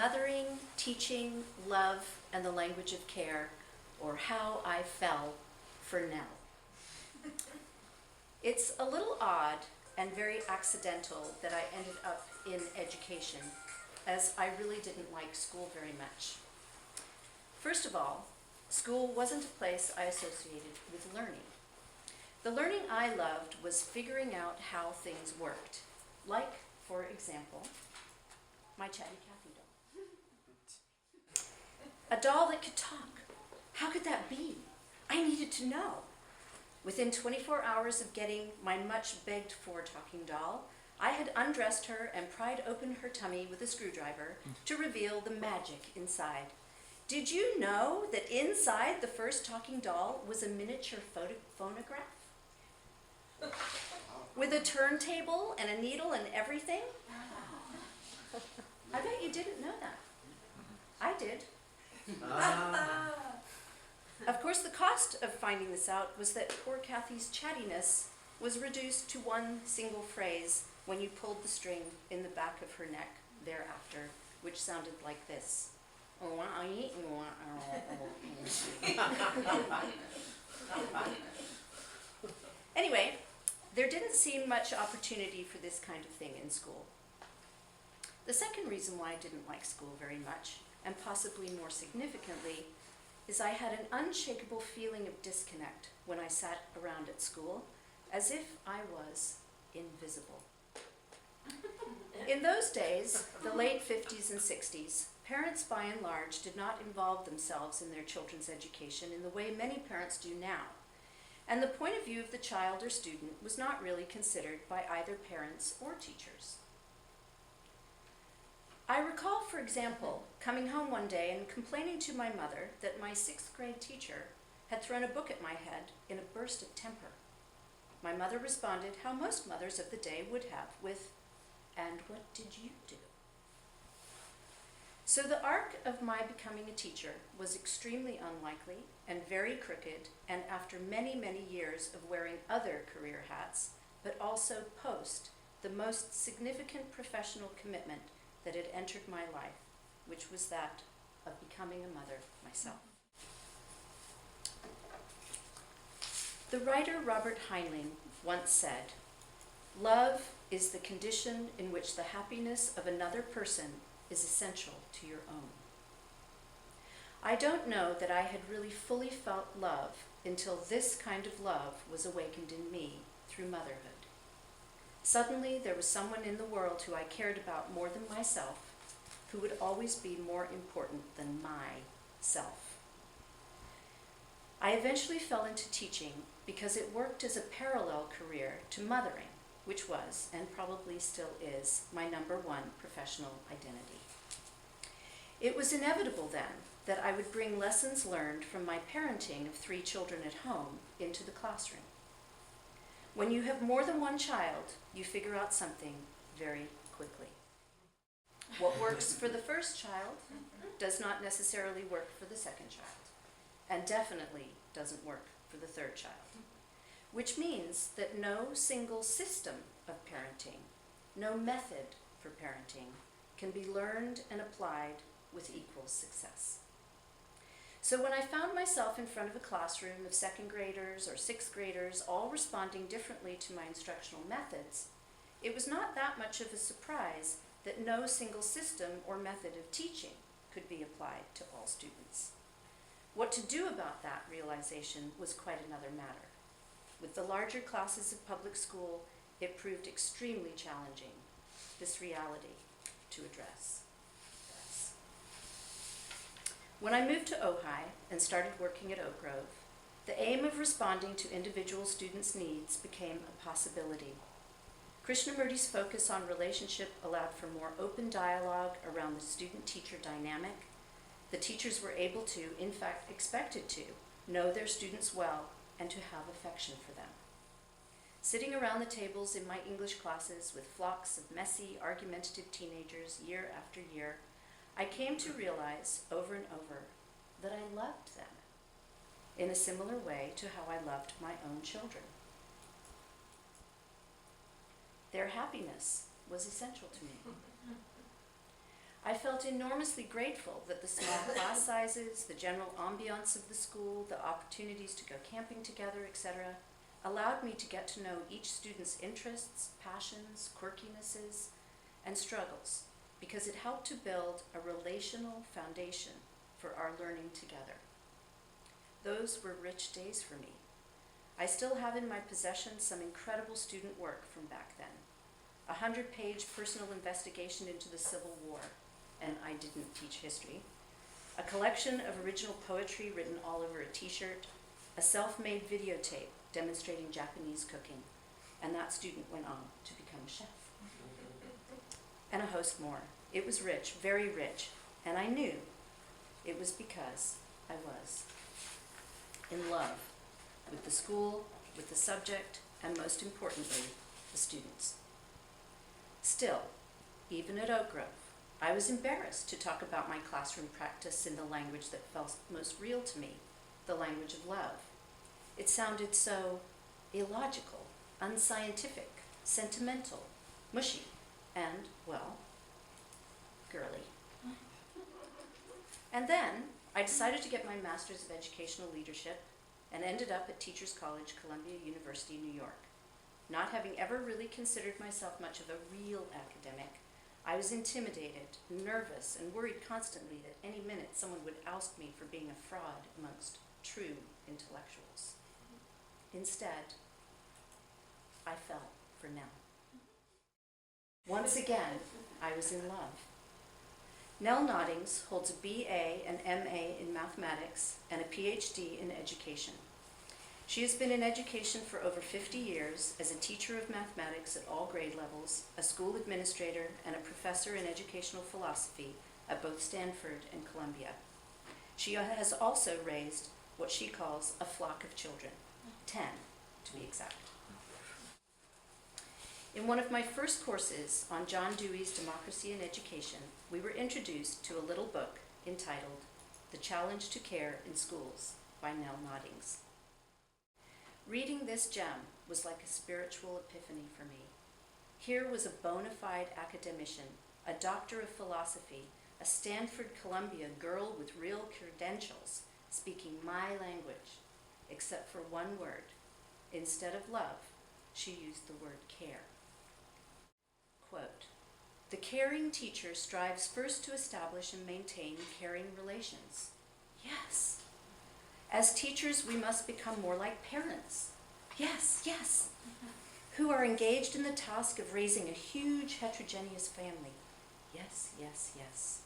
Mothering, Teaching, Love, and the Language of Care, or How I Fell for Nell. It's a little odd and very accidental that I ended up in education, as I really didn't like school very much. First of all, school wasn't a place I associated with learning. The learning I loved was figuring out how things worked, like, for example, my Chatty Cathy doll. A doll that could talk. How could that be? I needed to know. Within 24 hours of getting my much begged for talking doll, I had undressed her and pried open her tummy with a screwdriver to reveal the magic inside. Did you know that inside the first talking doll was a miniature phonograph? With a turntable and a needle and everything? I bet you didn't know that. I did. Of course, the cost of finding this out was that poor Kathy's chattiness was reduced to one single phrase when you pulled the string in the back of her neck thereafter, which sounded like this. Anyway, there didn't seem much opportunity for this kind of thing in school. The second reason why I didn't like school very much, and possibly more significantly, is I had an unshakable feeling of disconnect when I sat around at school, as if I was invisible. In those days, the late 50s and 60s, parents by and large did not involve themselves in their children's education in the way many parents do now, and the point of view of the child or student was not really considered by either parents or teachers. I recall, for example, coming home one day and complaining to my mother that my 6th grade teacher had thrown a book at my head in a burst of temper. My mother responded how most mothers of the day would have, with, "And what did you do?" So the arc of my becoming a teacher was extremely unlikely and very crooked, and after many, many years of wearing other career hats, but also post the most significant professional commitment that had entered my life, which was that of becoming a mother myself. The writer Robert Heinlein once said, "Love is the condition in which the happiness of another person is essential to your own." I don't know that I had really fully felt love until this kind of love was awakened in me through motherhood. Suddenly, there was someone in the world who I cared about more than myself, who would always be more important than myself. I eventually fell into teaching because it worked as a parallel career to mothering, which was, and probably still is, my #1 professional identity. It was inevitable then that I would bring lessons learned from my parenting of 3 children at home into the classroom. When you have more than one child, you figure out something very quickly. What works for the first child does not necessarily work for the second child, and definitely doesn't work for the third child, which means that no single system of parenting, no method for parenting, can be learned and applied with equal success. So when I found myself in front of a classroom of 2nd graders or 6th graders all responding differently to my instructional methods, it was not that much of a surprise that no single system or method of teaching could be applied to all students. What to do about that realization was quite another matter. With the larger classes of public school, it proved extremely challenging, this reality to address. When I moved to Ojai and started working at Oak Grove, the aim of responding to individual students' needs became a possibility. Krishnamurti's focus on relationship allowed for more open dialogue around the student-teacher dynamic. The teachers were able to, in fact expected to, know their students well and to have affection for them. Sitting around the tables in my English classes with flocks of messy, argumentative teenagers year after year, I came to realize over and over that I loved them in a similar way to how I loved my own children. Their happiness was essential to me. I felt enormously grateful that the small class sizes, the general ambiance of the school, the opportunities to go camping together, etc., allowed me to get to know each student's interests, passions, quirkinesses, and struggles, because it helped to build a relational foundation for our learning together. Those were rich days for me. I still have in my possession some incredible student work from back then. A 100-page personal investigation into the Civil War, and I didn't teach history, a collection of original poetry written all over a t-shirt, a self-made videotape demonstrating Japanese cooking, and that student went on to become a chef. And a host more. It was rich, very rich, and I knew it was because I was in love with the school, with the subject, and most importantly, the students. Still, even at Oak Grove, I was embarrassed to talk about my classroom practice in the language that felt most real to me, the language of love. It sounded so illogical, unscientific, sentimental, mushy, and, well, girly. And then I decided to get my Master's of Educational Leadership and ended up at Teachers College, Columbia University, New York. Not having ever really considered myself much of a real academic, I was intimidated, nervous, and worried constantly that any minute someone would oust me for being a fraud amongst true intellectuals. Instead, I fell for Nell. Once again, I was in love. Nell Noddings holds a BA and MA in mathematics and a PhD in education. She has been in education for over 50 years as a teacher of mathematics at all grade levels, a school administrator, and a professor in educational philosophy at both Stanford and Columbia. She has also raised what she calls a flock of children, 10 to be exact. In one of my first courses on John Dewey's Democracy in Education, we were introduced to a little book entitled The Challenge to Care in Schools by Nell Noddings. Reading this gem was like a spiritual epiphany for me. Here was a bona fide academician, a doctor of philosophy, a Stanford Columbia girl with real credentials, speaking my language, except for one word. Instead of love, she used the word care. Quote, "The caring teacher strives first to establish and maintain caring relations." Yes. As teachers, we must become more like parents. Yes, yes. Who are engaged in the task of raising a huge heterogeneous family. Yes, yes, yes.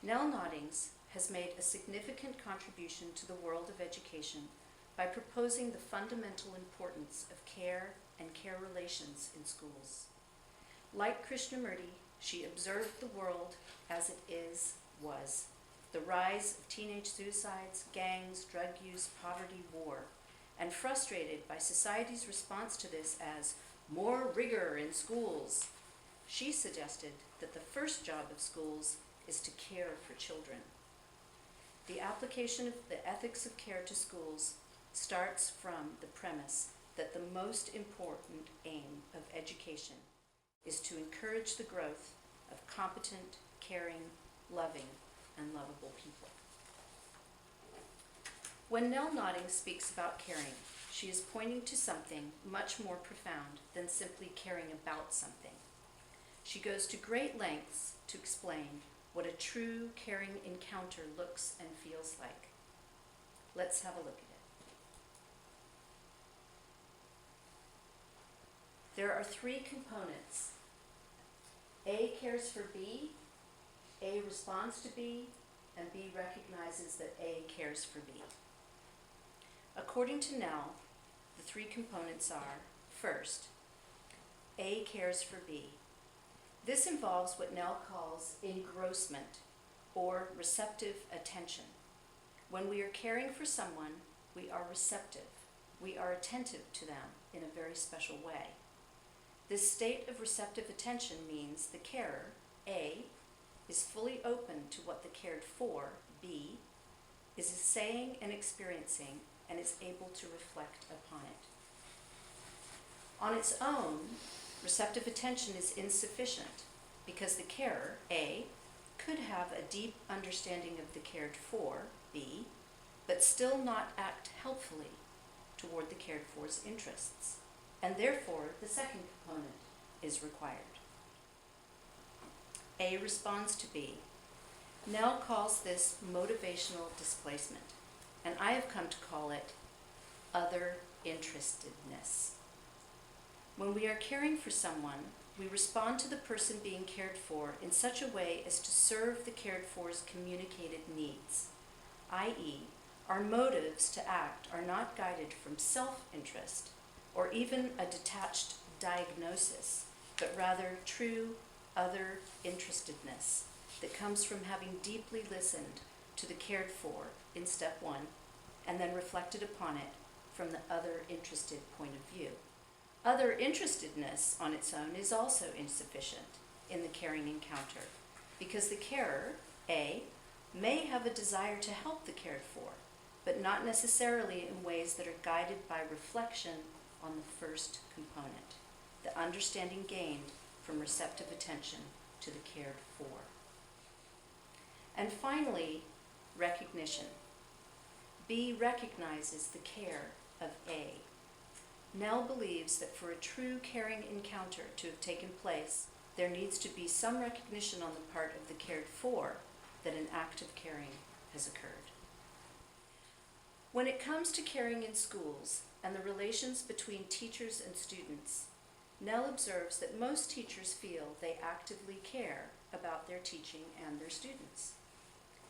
Nell Noddings has made a significant contribution to the world of education by proposing the fundamental importance of care and care relations in schools. Like Meredy, she observed the world as it was. The rise of teenage suicides, gangs, drug use, poverty, war, and frustrated by society's response to this as more rigor in schools, she suggested that the first job of schools is to care for children. The application of the ethics of care to schools starts from the premise that the most important aim of education is to encourage the growth of competent, caring, loving, and lovable people. When Nell Noddings speaks about caring, she is pointing to something much more profound than simply caring about something. She goes to great lengths to explain what a true caring encounter looks and feels like. Let's have a look at it. There are three components. A cares for B, A responds to B, and B recognizes that A cares for B. According to Nell, the three components are, first, A cares for B. This involves what Nell calls engrossment, or receptive attention. When we are caring for someone, we are receptive. We are attentive to them in a very special way. This state of receptive attention means the carer, A, is fully open to what the cared for, B, is saying and experiencing and is able to reflect upon it. On its own, receptive attention is insufficient because the carer, A, could have a deep understanding of the cared for, B, but still not act helpfully toward the cared for's interests, and therefore the second component is required. A responds to B. Nell calls this motivational displacement, and I have come to call it other interestedness. When we are caring for someone, we respond to the person being cared for in such a way as to serve the cared for's communicated needs, i.e., our motives to act are not guided from self-interest or even a detached diagnosis, but rather true other interestedness that comes from having deeply listened to the cared for in step one and then reflected upon it from the other interested point of view. Other interestedness on its own is also insufficient in the caring encounter because the carer, A, may have a desire to help the cared for, but not necessarily in ways that are guided by reflection on the first component, the understanding gained from receptive attention to the cared for. And finally, recognition. B recognizes the care of A. Nell believes that for a true caring encounter to have taken place, there needs to be some recognition on the part of the cared for that an act of caring has occurred. When it comes to caring in schools and the relations between teachers and students, Nell observes that most teachers feel they actively care about their teaching and their students.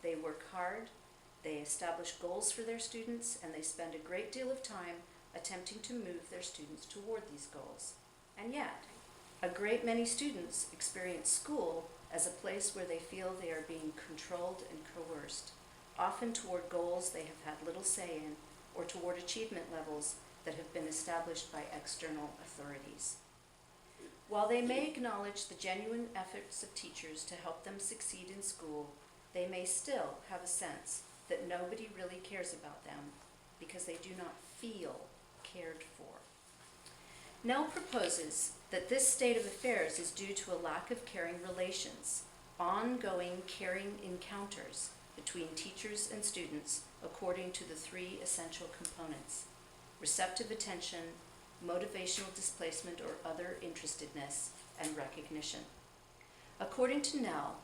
They work hard, they establish goals for their students, and they spend a great deal of time attempting to move their students toward these goals. And yet, a great many students experience school as a place where they feel they are being controlled and coerced, often toward goals they have had little say in, or toward achievement levels that have been established by external authorities. While they may acknowledge the genuine efforts of teachers to help them succeed in school, they may still have a sense that nobody really cares about them because they do not feel cared for. Nell proposes that this state of affairs is due to a lack of caring relations, ongoing caring encounters between teachers and students according to the three essential components: receptive attention, motivational displacement or other interestedness, and recognition. According to Nell,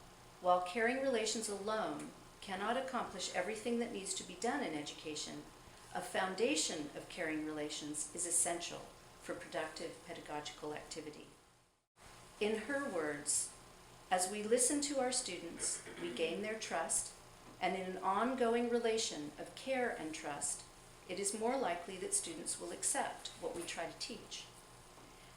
while caring relations alone cannot accomplish everything that needs to be done in education, a foundation of caring relations is essential for productive pedagogical activity. In her words, as we listen to our students, we gain their trust, and in an ongoing relation of care and trust, it is more likely that students will accept what we try to teach.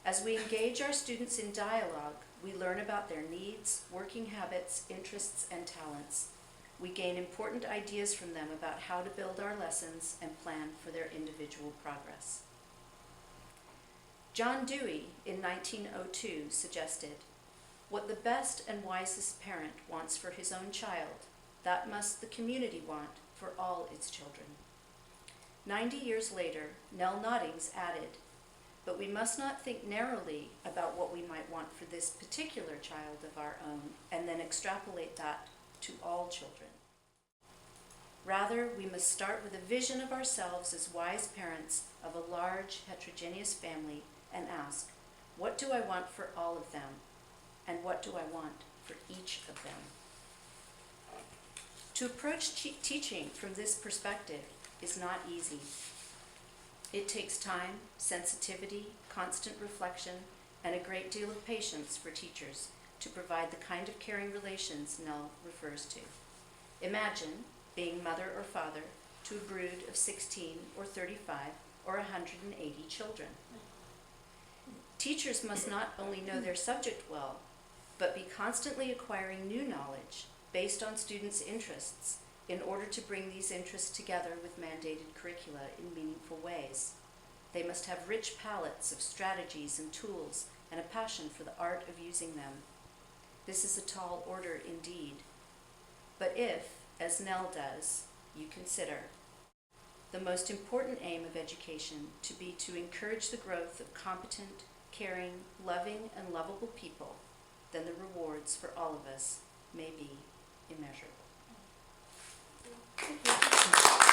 As we engage our students in dialogue, we learn about their needs, working habits, interests, and talents. We gain important ideas from them about how to build our lessons and plan for their individual progress. John Dewey, in 1902, suggested, "What the best and wisest parent wants for his own child, that must the community want for all its children." 90 years later, Nell Noddings added, "But we must not think narrowly about what we might want for this particular child of our own and then extrapolate that to all children. Rather, we must start with a vision of ourselves as wise parents of a large, heterogeneous family and ask, what do I want for all of them, and what do I want for each of them?" To approach teaching from this perspective is not easy. It takes time, sensitivity, constant reflection, and a great deal of patience for teachers to provide the kind of caring relations Nell refers to. Imagine being mother or father to a brood of 16 or 35 or 180 children. Teachers must not only know their subject well, but be constantly acquiring new knowledge based on students' interests in order to bring these interests together with mandated curricula in meaningful ways. They must have rich palettes of strategies and tools and a passion for the art of using them. This is a tall order indeed. But if, as Nell does, you consider the most important aim of education to be to encourage the growth of competent, caring, loving, and lovable people, then the rewards for all of us may be immeasurable. Thank you.